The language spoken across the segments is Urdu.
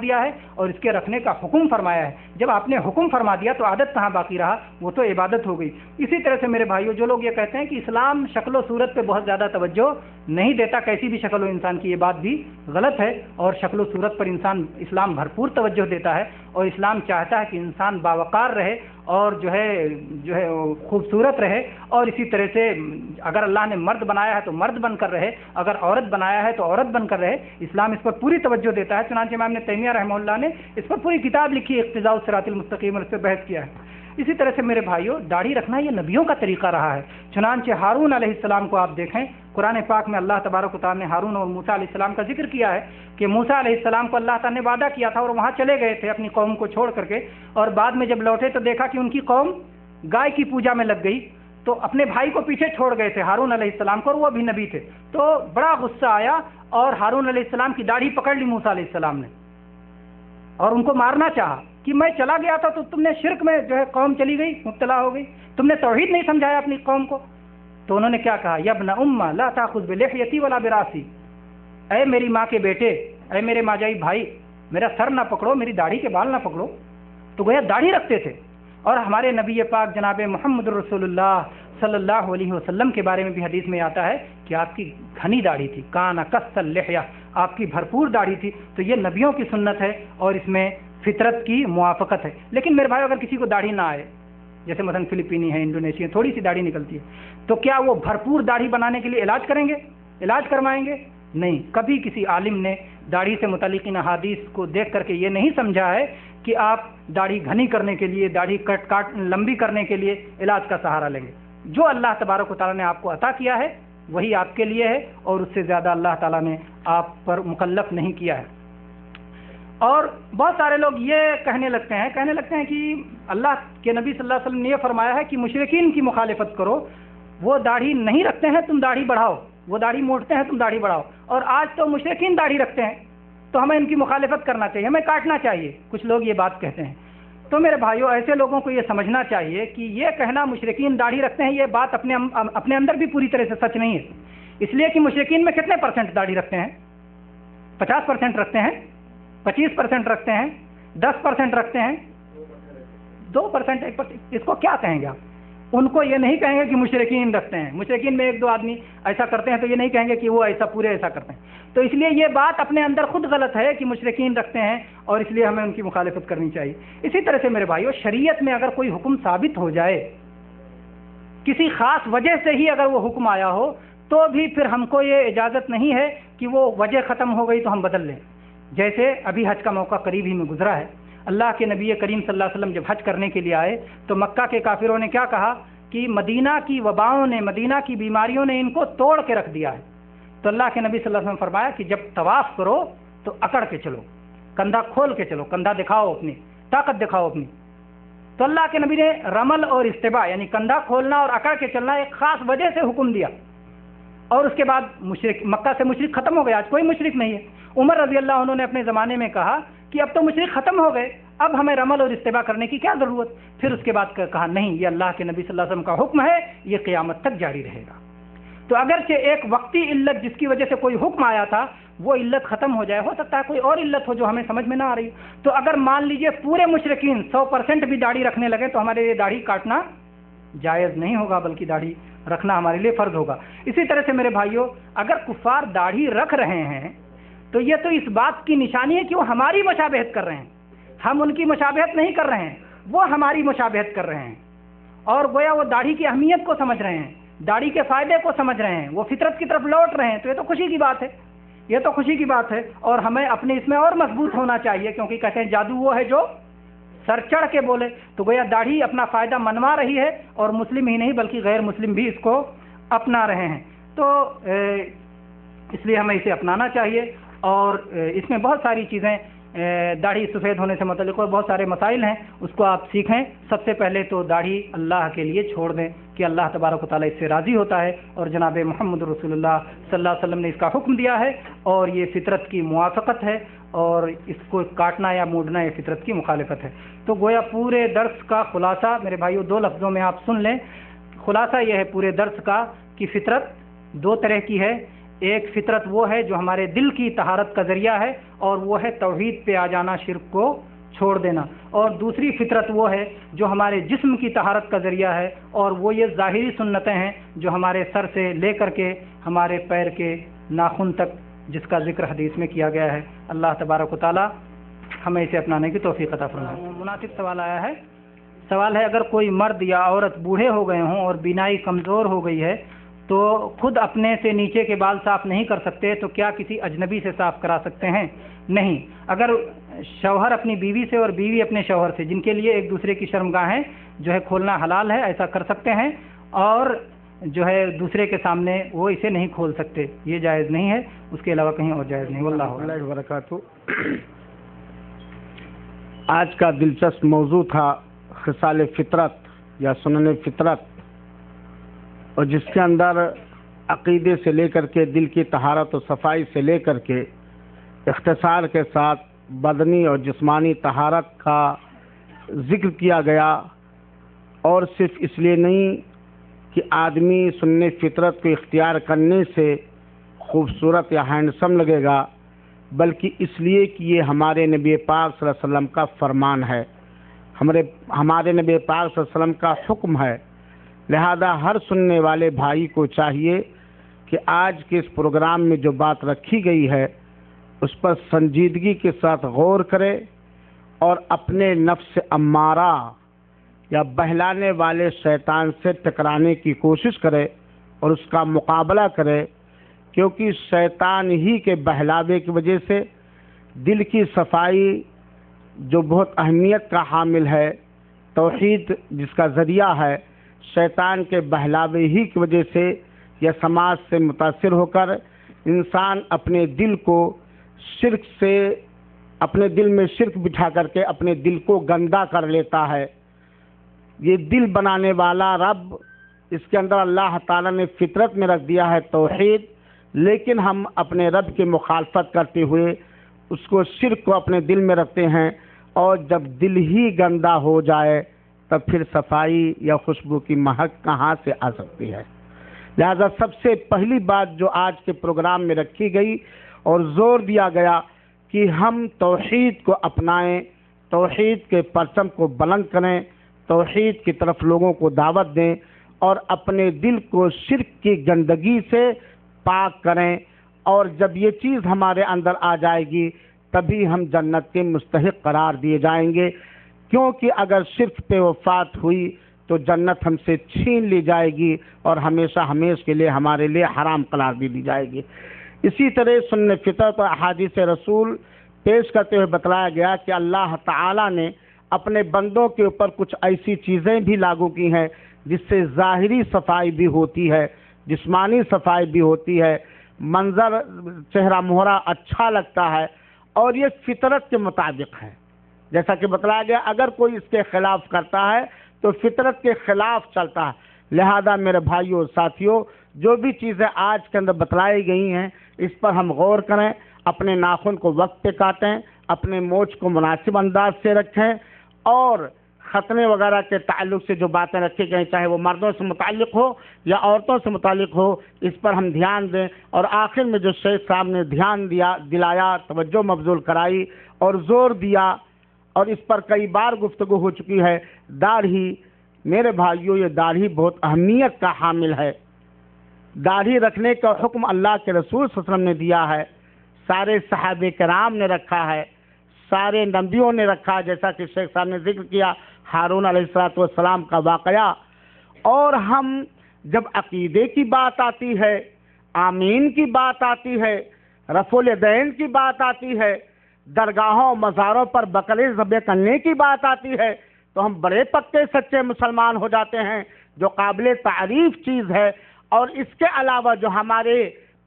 دیا ہے اور اس کے رکھنے کا حکم فرمایا ہے۔ جب آپ نے حکم فرما دیا تو عادت کہاں باقی رہا، وہ تو عبادت ہو گئی۔ اسی طرح سے میرے بھائیوں، جو لوگ یہ کہتے ہیں کہ اسلام شکل و صورت پہ بہت زیادہ توجہ نہیں دیتا، کیسی بھی شکل ہو انسان کی، یہ بات بھی غلط ہے، اور شکل و صورت پر اسلام بھرپور توجہ دیتا ہے، اور اسلام چاہتا ہے کہ انسان باوقار رہے اور جو ہے خوبصورت رہے، اور اسی طرح سے اگر اللہ نے مرد بنایا ہے تو مرد بن کر رہے، اگر عورت بنایا ہے تو عورت بن کر رہے۔ اسلام اس پر پوری توجہ دیتا ہے، چنانچہ امام ابن تیمیہ رحمہ اللہ نے اس پر پوری کتاب لکھی ہے، اقتضاء الصراط المستقیم، اور اس پہ بحث کیا ہے۔ اسی طرح سے میرے بھائیوں، داڑھی رکھنا یہ نبیوں کا طریقہ رہا ہے۔ چنانچہ ہارون علیہ السلام کو آپ دیکھیں، قرآن پاک میں اللہ تبارک و تعالیٰ نے ہارون اور موسیٰ علیہ السلام کا ذکر کیا ہے کہ موسیٰ علیہ السلام کو اللہ تعالیٰ نے وعدہ کیا تھا اور وہاں چلے گئے تھے اپنی قوم کو چھوڑ کر کے، اور بعد میں جب لوٹے تو دیکھا کہ ان کی قوم گائے کی پوجا میں لگ گئی، تو اپنے بھائی کو پیچھے چھوڑ گئے تھے ہارون علیہ السلام کو، اور وہ بھی نبی تھے، تو بڑا غصہ آیا اور ہارون علیہ السلام کی داڑھی پکڑ لی موسیٰ علیہ السلام نے اور ان کو مارنا چاہا کہ میں چلا گیا تھا تو تم نے شرک میں قوم چلی گئی، مبتلا ہو گئی، تم نے توحید نہیں سمجھایا اپنی قوم کو۔ تو انہوں نے کیا کہا، یا ابن ام لا تاخذ بلحیتی ولا براسی، اے میری ماں کے بیٹے، اے میرے ماجائی بھائی، میرا سر نہ پکڑو، میری داڑھی کے بال نہ پکڑو۔ تو گویا داڑھی رکھتے تھے۔ اور ہمارے نبی پاک جناب محمد رسول اللہ صلی اللہ علیہ وسلم کے بارے میں بھی حدیث میں آتا ہے کہ آپ کی گھنی داڑھی تھی، کان کس اللحیہ، آپ کی بھرپور داڑھی تھی۔ تو یہ نبیوں کی سنت ہے اور اس میں فطرت کی موافقت ہے۔ لیکن میرے بھائی، اگر کسی کو داڑھی نہ آئے، جیسے مثلا فلپینی ہے، انڈونیشین، تھوڑی سی داڑھی نکلتی ہے، تو کیا وہ بھرپور داڑھی بنانے کے لیے علاج کریں گے، علاج کروائیں گے؟ نہیں، کبھی کسی عالم نے داڑھی سے متعلق ان احادیث کو دیکھ کر کے یہ نہیں سمجھا ہے کہ آپ داڑھی گھنی کرنے کے لیے، داڑھی لمبی کرنے کے لیے علاج کا سہارا لیں گے۔ جو اللہ تبارک و تعالیٰ نے آپ کو عطا کیا ہے وہی آپ کے لیے ہے، اور اس سے زیادہ اللہ تعالیٰ نے آپ پر مکلف نہیں کیا ہے۔ اور بہت سارے لوگ یہ کہنے لگتے ہیں کہ اللہ کے نبی صلی اللہ علیہ وسلم نے یہ فرمایا ہے کہ مشرکین کی مخالفت کرو، وہ داڑھی نہیں رکھتے ہیں تم داڑھی بڑھاؤ، وہ داڑھی موڑتے ہیں تم داڑھی بڑھاؤ، اور آج تو مشرکین داڑھی رکھتے ہیں تو ہمیں ان کی مخالفت کرنا چاہیے، ہمیں کاٹنا چاہیے۔ کچھ لوگ یہ بات کہتے ہیں۔ تو میرے بھائیوں، ایسے لوگوں کو یہ سمجھنا چاہیے کہ یہ کہنا مشرکین داڑھی رکھتے ہیں، یہ بات اپنے اندر بھی پوری طرح سے سچ نہیں ہے، اس لیے کہ مشرکین میں کتنے پرسنٹ داڑھی رکھتے ہیں؟ 50% رکھتے ہیں، 25% رکھتے ہیں، 10% رکھتے ہیں، 2%، 1%۔ اس کو کیا کہیں گے آپ؟ ان کو یہ نہیں کہیں گے کہ مشرکین رکھتے ہیں، مشرکین میں 1-2 آدمی ایسا کرتے ہیں تو یہ نہیں کہیں گے کہ وہ پورے ایسا کرتے ہیں۔ تو اس لیے یہ بات اپنے اندر خود غلط ہے کہ مشرکین رکھتے ہیں، اور اس لیے ہمیں ان کی مخالفت کرنی چاہیے۔ اسی طرح سے میرے بھائیوں، شریعت میں اگر کوئی حکم ثابت ہو جائے، کسی خاص وجہ سے ہی اگر وہ حکم آیا ہو، تو بھی پھر ہم کو یہ اجازت نہیں ہے کہ وہ وجہ ختم ہو گئی تو ہم بدل لیں۔ جیسے ابھی حج کا موقع قریب ہی میں گزرا ہے، اللہ کے نبی کریم صلی اللہ علیہ وسلم جب حج کرنے کے لیے آئے تو مکہ کے کافروں نے کیا کہا کہ مدینہ کی وباؤں نے، مدینہ کی بیماریوں نے ان کو توڑ کے رکھ دیا ہے۔ تو اللہ کے نبی صلی اللہ علیہ وسلم فرمایا کہ جب طواف کرو تو اکڑ کے چلو، کندھا کھول کے چلو، کندھا دکھاؤ، اپنی طاقت دکھاؤ اپنی۔ تو اللہ کے نبی نے رمل اور استباء یعنی کندھا کھولنا اور اکڑ کے چلنا ایک خاص وجہ سے حکم دیا، اور اس کے بعد مکہ سے مشرک ختم ہو گئے، آج کوئی مشرک نہیں ہے۔ عمر رضی اللہ عنہ نے اپنے زمانے میں کہا کہ اب تو مشرک ختم ہو گئے، اب ہمیں رمل اور استباء کرنے کی کیا ضرورت؟ پھر اس کے بعد کہا نہیں، یہ اللہ کے نبی صلی اللہ علیہ وسلم کا حکم ہے، یہ قیامت تک جاری رہے گا۔ تو اگرچہ ایک وقتی علت جس کی وجہ سے کوئی حکم آیا تھا وہ علت ختم ہو جائے، ہو سکتا ہے کوئی اور علت ہو جو ہمیں سمجھ میں نہ آ رہی، تو اگر مان لیجئے پورے مشرکین 100% بھی داڑھی رکھنے لگے تو ہمارے لیے داڑھی کاٹنا جائز نہیں ہوگا، بلکہ داڑھی رکھنا ہمارے لیے فرض ہوگا۔ اسی طرح سے میرے بھائیوں، اگر کفار داڑھی رکھ رہے ہیں تو یہ تو اس بات کی نشانی ہے کہ وہ ہماری مشابہت کر رہے ہیں، ہم ان کی مشابہت نہیں کر رہے ہیں، وہ ہماری مشابہت کر رہے ہیں، اور گویا وہ داڑھی کی اہمیت کو سمجھ رہے ہیں، داڑھی کے فائدے کو سمجھ رہے ہیں، وہ فطرت کی طرف لوٹ رہے ہیں۔ تو یہ تو خوشی کی بات ہے، یہ تو خوشی کی بات ہے، اور ہمیں اپنے اس میں اور مضبوط ہونا چاہیے، کیونکہ کہتے ہیں جادو وہ ہے جو سر چڑھ کے بولے۔ تو گویا داڑھی اپنا فائدہ منوا رہی ہے، اور مسلم ہی نہیں بلکہ غیر مسلم بھی اس کو اپنا رہے ہیں۔ تو اس لیے ہمیں اسے اپنانا چاہیے، اور اس میں بہت ساری چیزیں داڑھی سفید ہونے سے متعلق اور بہت سارے مسائل ہیں، اس کو آپ سیکھیں۔ سب سے پہلے تو داڑھی اللہ کے لیے چھوڑ دیں کہ اللہ تبارک و تعالیٰ اس سے راضی ہوتا ہے، اور جناب محمد رسول اللہ صلی اللہ علیہ وسلم نے اس کا حکم دیا ہے، اور یہ فطرت کی موافقت ہے، اور اس کو کاٹنا یا موڑنا یہ فطرت کی مخالفت ہے۔ تو گویا پورے درس کا خلاصہ میرے بھائیوں 2 لفظوں میں آپ سن لیں۔ خلاصہ یہ ہے پورے درس کا کہ فطرت 2 طرح کی ہے، ایک فطرت وہ ہے جو ہمارے دل کی طہارت کا ذریعہ ہے اور وہ ہے توحید پہ آ جانا، شرک کو چھوڑ دینا، اور دوسری فطرت وہ ہے جو ہمارے جسم کی طہارت کا ذریعہ ہے اور وہ یہ ظاہری سنتیں ہیں جو ہمارے سر سے لے کر کے ہمارے پیر کے ناخن تک، جس کا ذکر حدیث میں کیا گیا ہے۔ اللہ تبارک و تعالی ہمیں اسے اپنانے کی توفیق عطا فرمائے۔ مناسب سوال آیا ہے، سوال ہے اگر کوئی مرد یا عورت بوڑھے ہو گئے ہوں اور بینائی کمزور ہو گئی ہے تو خود اپنے سے نیچے کے بال صاف نہیں کر سکتے تو کیا کسی اجنبی سے صاف کرا سکتے ہیں؟ نہیں، اگر شوہر اپنی بیوی سے اور بیوی اپنے شوہر سے، جن کے لیے ایک دوسرے کی شرمگاہیں جو ہے کھولنا حلال ہے، ایسا کر سکتے ہیں، اور جو ہے دوسرے کے سامنے وہ اسے نہیں کھول سکتے، یہ جائز نہیں ہے، اس کے علاوہ کہیں اور جائز نہیں۔ واللہ اللہ وبرکاتہ۔ آج کا دلچسپ موضوع تھا خصال فطرت یا سنن فطرت، اور جس کے اندر عقیدے سے لے کر کے دل کی طہارت و صفائی سے لے کر کے اختصار کے ساتھ بدنی اور جسمانی طہارت کا ذکر کیا گیا، اور صرف اس لیے نہیں کہ آدمی سنن فطرت کو اختیار کرنے سے خوبصورت یا ہینڈسم لگے گا، بلکہ اس لیے کہ یہ ہمارے نبی پاک صلی اللہ علیہ وسلم کا فرمان ہے، ہمارے نبی پاک صلی اللہ علیہ وسلم کا حکم ہے۔ لہذا ہر سننے والے بھائی کو چاہیے کہ آج کے اس پروگرام میں جو بات رکھی گئی ہے اس پر سنجیدگی کے ساتھ غور کرے اور اپنے نفس امارہ یا بہلانے والے شیطان سے ٹکرانے کی کوشش کرے اور اس کا مقابلہ کرے، کیونکہ شیطان ہی کے بہلاوے کی وجہ سے دل کی صفائی جو بہت اہمیت کا حامل ہے، توحید جس کا ذریعہ ہے، شیطان کے بہلاوے ہی کی وجہ سے یا سماج سے متاثر ہو کر انسان اپنے دل کو شرک سے، اپنے دل میں شرک بٹھا کر کے اپنے دل کو گندا کر لیتا ہے۔ یہ دل بنانے والا رب، اس کے اندر اللہ تعالیٰ نے فطرت میں رکھ دیا ہے توحید، لیکن ہم اپنے رب کی مخالفت کرتے ہوئے اس کو شرک کو اپنے دل میں رکھتے ہیں، اور جب دل ہی گندا ہو جائے تب پھر صفائی یا خوشبو کی مہک کہاں سے آ سکتی ہے؟ لہذا سب سے پہلی بات جو آج کے پروگرام میں رکھی گئی اور زور دیا گیا کہ ہم توحید کو اپنائیں، توحید کے پرچم کو بلند کریں، توحید کی طرف لوگوں کو دعوت دیں اور اپنے دل کو شرک کی گندگی سے پاک کریں، اور جب یہ چیز ہمارے اندر آ جائے گی تبھی ہم جنت کے مستحق قرار دیے جائیں گے، کیونکہ اگر شرک پہ وفات ہوئی تو جنت ہم سے چھین لی جائے گی اور ہمیشہ ہمیشہ کے لیے ہمارے لیے حرام قرار دی جائے گی۔ اسی طرح سنن فطرت اور احادیث رسول پیش کرتے ہوئے بتلایا گیا کہ اللہ تعالیٰ نے اپنے بندوں کے اوپر کچھ ایسی چیزیں بھی لاگو کی ہیں جس سے ظاہری صفائی بھی ہوتی ہے، جسمانی صفائی بھی ہوتی ہے، منظر چہرہ مہرہ اچھا لگتا ہے، اور یہ فطرت کے مطابق ہے۔ جیسا کہ بتلایا گیا اگر کوئی اس کے خلاف کرتا ہے تو فطرت کے خلاف چلتا ہے۔ لہذا میرے بھائیوں اور ساتھیوں، جو بھی چیزیں آج کے اندر بتلائی گئی ہیں اس پر ہم غور کریں، اپنے ناخن کو وقت پہ کاٹیں، اپنے مونچھ کو مناسب انداز سے رکھیں، اور ختنے وغیرہ کے تعلق سے جو باتیں رکھی گئی چاہے وہ مردوں سے متعلق ہو یا عورتوں سے متعلق ہو، اس پر ہم دھیان دیں۔ اور آخر میں جو شیخ صاحب نے دھیان دلایا، توجہ مبذول کرائی اور زور دیا، اور اس پر کئی بار گفتگو ہو چکی ہے، داڑھی۔ میرے بھائیوں، یہ داڑھی بہت اہمیت کا حامل ہے۔ داڑھی رکھنے کا حکم اللہ کے رسول صلی اللہ علیہ وسلم نے دیا ہے، سارے صحابہ کرام نے رکھا ہے، سارے نبیوں نے رکھا، جیسا کہ شیخ صاحب نے ذکر کیا ہارون علیہ السلام کا واقعہ۔ اور ہم جب عقیدے کی بات آتی ہے، آمین کی بات آتی ہے، رفع الیدین کی بات آتی ہے، درگاہوں مزاروں پر بکرے ذبح کرنے کی بات آتی ہے، تو ہم بڑے پکے سچے مسلمان ہو جاتے ہیں، جو قابل تعریف چیز ہے۔ اور اس کے علاوہ جو ہمارے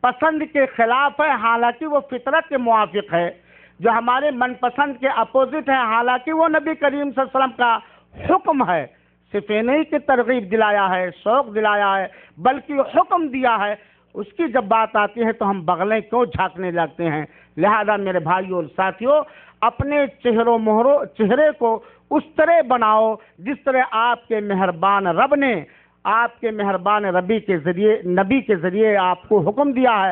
پسند کے خلاف ہے، حالانکہ وہ فطرت کے موافق ہے، جو ہمارے من پسند کے اپوزٹ ہے، حالانکہ وہ نبی کریم صلی اللہ علیہ وسلم کا حکم ہے، صرف یہ نہیں کہ ترغیب دلایا ہے، شوق دلایا ہے، بلکہ حکم دیا ہے، اس کی جب بات آتی ہے تو ہم بغلیں کیوں جھانکنے لگتے ہیں؟ لہذا میرے بھائیوں اور ساتھیوں، اپنے چہرے کو اس طرح بناؤ جس طرح آپ کے مہربان رب نے، آپ کے مہربان نبی کے ذریعے آپ کو حکم دیا ہے،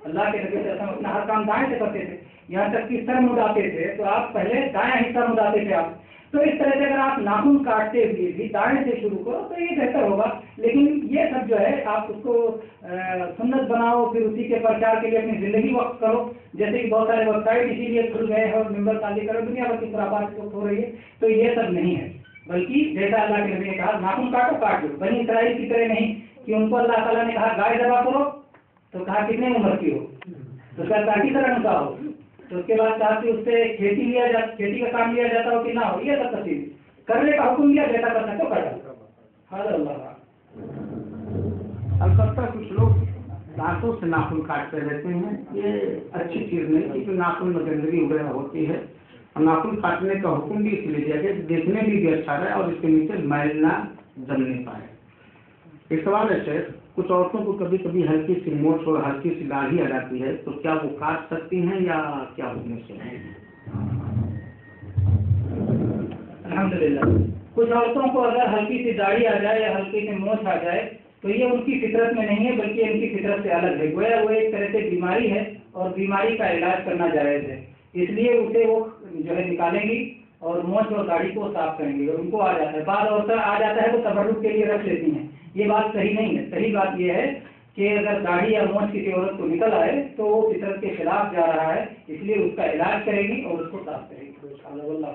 اللہ کے نبی صلی اللہ علیہ وسلم اپنا ہر کام دائیں سے کرتے تھے، یہاں تک کہ سر مڈاتے تھے تو آپ پہلے دائیں حصہ مڈاتے تھے آپ. تو اس طرح سے اگر آپ ناخن کاٹتے ہوئے بھی دائیں سے شروع کرو تو یہ بہتر ہوگا. لیکن یہ سب جو ہے آپ اس کو سنت بناؤ، پھر اسی کے پرچار کے لیے اپنی زندگی وقف کرو. جیسے کہ بہت سارے ویب سائٹ اسی لیے کھل گئے ہیں اور ممبر تعلیم کرو، دنیا بھر کی خرافات ہو رہی ہے. تو یہ سب نہیں ہے، بلکہ جیسا اللہ کے نبی نے کہا ناخن کاٹو کاٹ دو. بنی اسرائیل کی طرح نہیں کہ ان کو اللہ تعالیٰ نے کہا گائے ذبح کرو تو کہا کتنے عمر کی ہو تو کیا کاٹی طرح ان کا ہو، تو اس کے بعد کہا کہ اس سے کھیتی کا کام لیا جاتا ہو کہ نہ ہو. یہ سب تفصیل کرنے کا حکم دیا، جیسا کر سکتے ہو کرا. اللہ. البتہ کچھ لوگ دانتوں سے ناخن کاٹتے رہتے ہیں، یہ اچھی چیز نہیں، کیونکہ ناخن میں گندگی وغیرہ ہوتی ہے. اور ناخن کاٹنے کا حکم بھی اس لیے دیا گیا کہ دیکھنے میں بھی اچھا رہے اور اس کے نیچے میل نہ جمنے پائے. اس سوال ہے شیخ، کچھ عورتوں کو کبھی کبھی ہلکی سی موچھ اور ہلکی سی داڑھی آ جاتی ہے، تو کیا وہ کاٹ سکتی ہیں یا کیا حکم سے ہے؟ الحمدللہ کچھ عورتوں کو اگر ہلکی سی داڑھی آ جائے یا ہلکی سی موچھ آ جائے تو یہ ان کی فطرت میں نہیں ہے، بلکہ ان کی فطرت سے الگ ہے. گویا وہ ایک طرح سے بیماری ہے اور بیماری کا علاج کرنا جائز ہے. اس لیے اسے وہ جو ہے نکالیں گی اور موچھ اور داڑھی کو صاف کریں گے. اور ان کو آ جاتا ہے، بعض عورتیں آ جاتا ہے تو تبرک کے لیے رکھ لیتی ہیں. یہ بات صحیح نہیں ہے. صحیح بات یہ ہے کہ اگر داڑھی یا موچھ کسی عورت کو نکل آئے تو وہ فطرت کے خلاف جا رہا ہے، اس لیے اس کا علاج کرے گی اور اس کو صاف کرے گی. اللہ